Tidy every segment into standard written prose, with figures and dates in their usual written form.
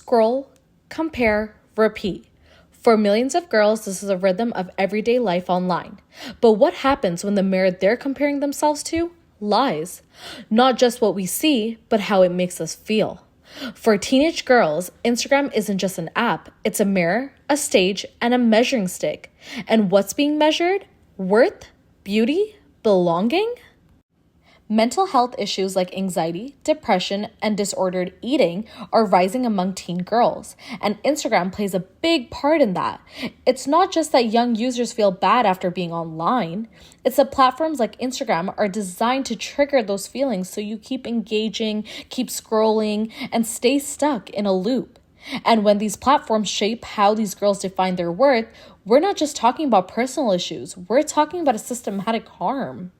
scroll, compare, repeat. For millions of girls, this is a rhythm of everyday life online. But what happens when the mirror they're comparing themselves to lies? Not just what we see, but how it makes us feel. For teenage girls, Instagram isn't just an app, it's a mirror, a stage, and a measuring stick. And what's being measured? Worth? Beauty? Belonging? Mental health issues like anxiety, depression, and disordered eating are rising among teen girls, and Instagram plays a big part in that. It's not just that young users feel bad after being online, it's that platforms like Instagram are designed to trigger those feelings so you keep engaging, keep scrolling, and stay stuck in a loop. And when these platforms shape how these girls define their worth, we're not just talking about personal issues, we're talking about a systematic harm.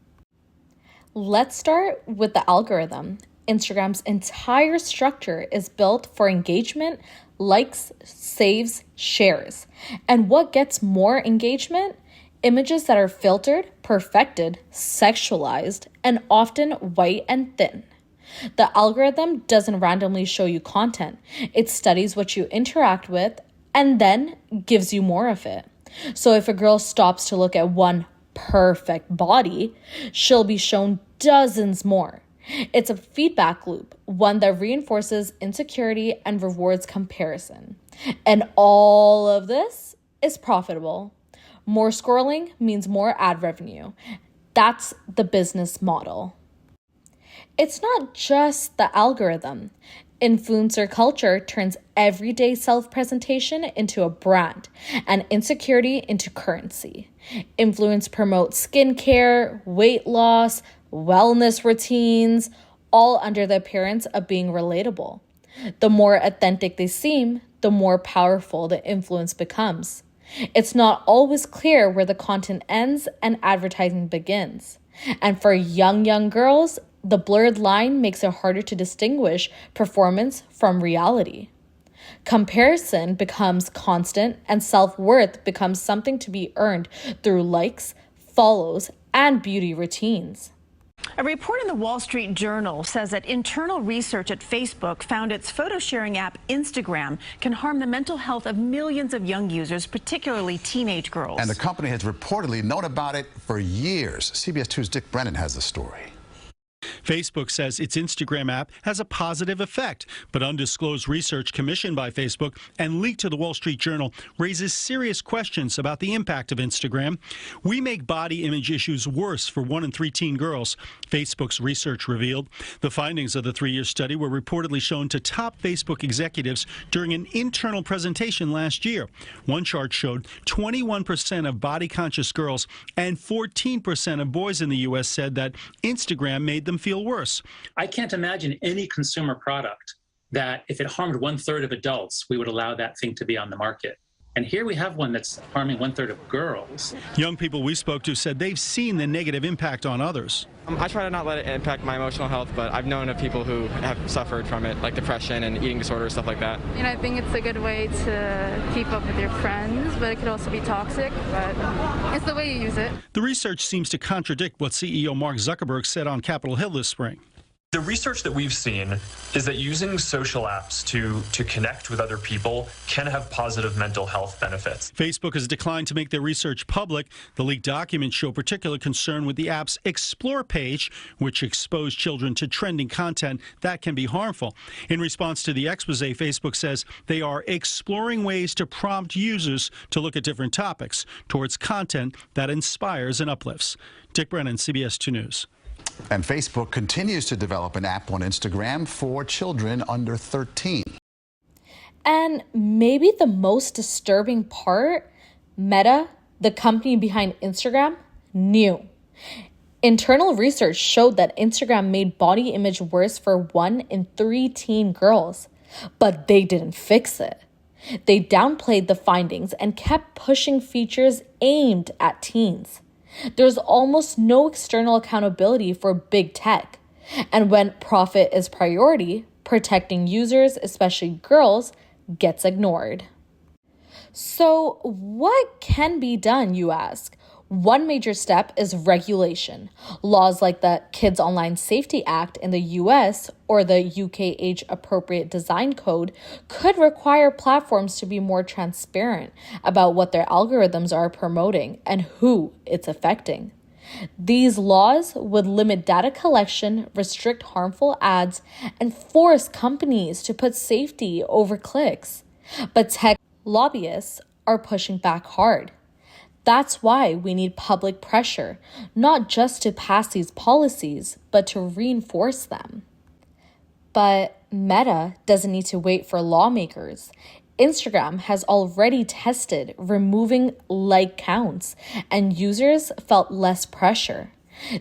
Let's start with the algorithm. Instagram's entire structure is built for engagement, likes, saves, shares. And what gets more engagement? Images that are filtered, perfected, sexualized, and often white and thin. The algorithm doesn't randomly show you content. It studies what you interact with and then gives you more of it. So if a girl stops to look at one perfect body, she'll be shown dozens more. It's a feedback loop, one that reinforces insecurity and rewards comparison. And all of this is profitable. More scrolling means more ad revenue. That's the business model. It's not just the algorithm. Influencer culture turns everyday self-presentation into a brand and insecurity into currency. Influence promotes skincare, weight loss, wellness routines, all under the appearance of being relatable. The more authentic they seem, the more powerful the influence becomes. It's not always clear where the content ends and advertising begins. And for young girls, the blurred line makes it harder to distinguish performance from reality. Comparison becomes constant and self-worth becomes something to be earned through likes, follows, and beauty routines. A report in the Wall Street Journal says that internal research at Facebook found its photo sharing app Instagram can harm the mental health of millions of young users, particularly teenage girls. And the company has reportedly known about it for years. CBS 2's Dick Brennan has the story. Facebook says its Instagram app has a positive effect, but undisclosed research commissioned by Facebook and leaked to the Wall Street Journal raises serious questions about the impact of Instagram. We make body image issues worse for 1 in 3 teen girls, Facebook's research revealed. The findings of the 3-year study were reportedly shown to top Facebook executives during an internal presentation last year. One chart showed 21% of body-conscious girls and 14% of boys in the U.S. said that Instagram made them feel worse. I can't imagine any consumer product that if it harmed 1/3 of adults, we would allow that thing to be on the market. And here we have one that's harming 1/3 of girls. Young people we spoke to said they've seen the negative impact on others. I try to not let it impact my emotional health, but I've known of people who have suffered from it, like depression and eating disorders, stuff like that. And I think it's a good way to keep up with your friends, but it could also be toxic, but it's the way you use it. The research seems to contradict what CEO Mark Zuckerberg said on Capitol Hill this spring. The research that we've seen is that using social apps to connect with other people can have positive mental health benefits. Facebook has declined to make their research public. The leaked documents show particular concern with the app's Explore page, which exposed children to trending content that can be harmful. In response to the expose, Facebook says they are exploring ways to prompt users to look at different topics towards content that inspires and uplifts. Dick Brennan, CBS 2 News. And Facebook continues to develop an app on Instagram for children under 13. And maybe the most disturbing part, Meta, the company behind Instagram, knew. Internal research showed that Instagram made body image worse for 1 in 3 teen girls, but they didn't fix it. They downplayed the findings and kept pushing features aimed at teens. There's almost no external accountability for big tech. And when profit is priority, protecting users, especially girls, gets ignored. So what can be done, you ask? One major step is regulation. Laws like the Kids Online Safety Act in the US or the UK Age Appropriate Design Code could require platforms to be more transparent about what their algorithms are promoting and who it's affecting. These laws would limit data collection, restrict harmful ads, and force companies to put safety over clicks. But tech lobbyists are pushing back hard. That's why we need public pressure, not just to pass these policies, but to reinforce them. But Meta doesn't need to wait for lawmakers. Instagram has already tested removing like counts, and users felt less pressure.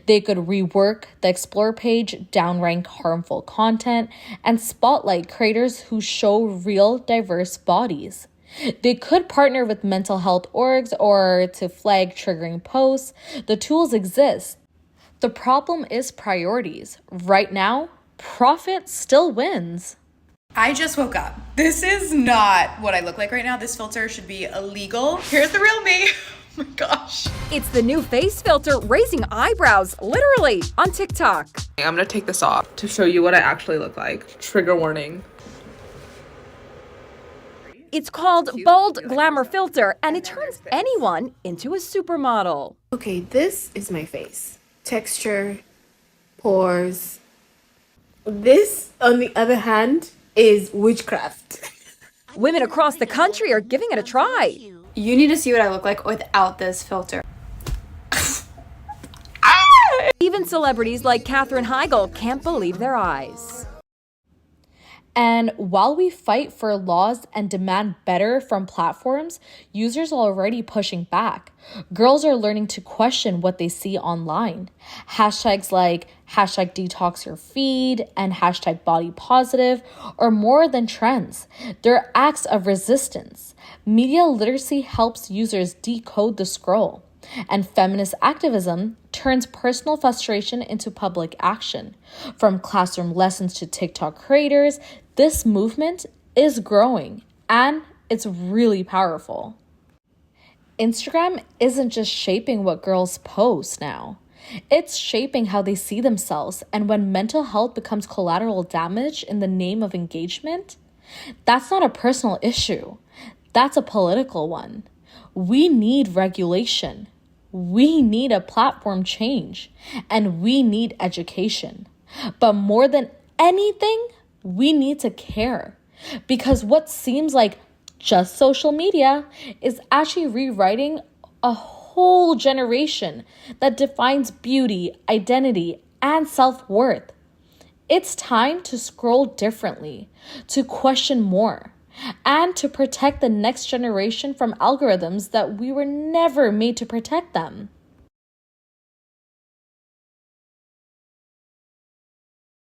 They could rework the Explore page, downrank harmful content, and spotlight creators who show real diverse bodies. They could partner with mental health orgs or to flag triggering posts. The tools exist. The problem is priorities. Right now, profit still wins. I just woke up. This is not what I look like right now. This filter should be illegal. Here's the real me. Oh my gosh. It's the new face filter raising eyebrows, literally, on TikTok. I'm gonna take this off to show you what I actually look like. Trigger warning. It's called Bold Glamour Filter, and it turns anyone into a supermodel. Okay, this is my face. Texture, pores. This, on the other hand, is witchcraft. Women across the country are giving it a try. You need to see what I look like without this filter. Even celebrities like Katherine Heigl can't believe their eyes. And while we fight for laws and demand better from platforms, users are already pushing back. Girls are learning to question what they see online. Hashtags like hashtag detox your feed and hashtag body positive are more than trends. They're acts of resistance. Media literacy helps users decode the scroll. And feminist activism turns personal frustration into public action. From classroom lessons to TikTok creators, this movement is growing, and it's really powerful. Instagram isn't just shaping what girls post now. It's shaping how they see themselves, and when mental health becomes collateral damage in the name of engagement, that's not a personal issue. That's a political one. We need regulation. We need a platform change, and we need education. But more than anything, we need to care, because what seems like just social media is actually rewriting a whole generation that defines beauty, identity, and self-worth. It's time to scroll differently, to question more, and to protect the next generation from algorithms that we were never made to protect them.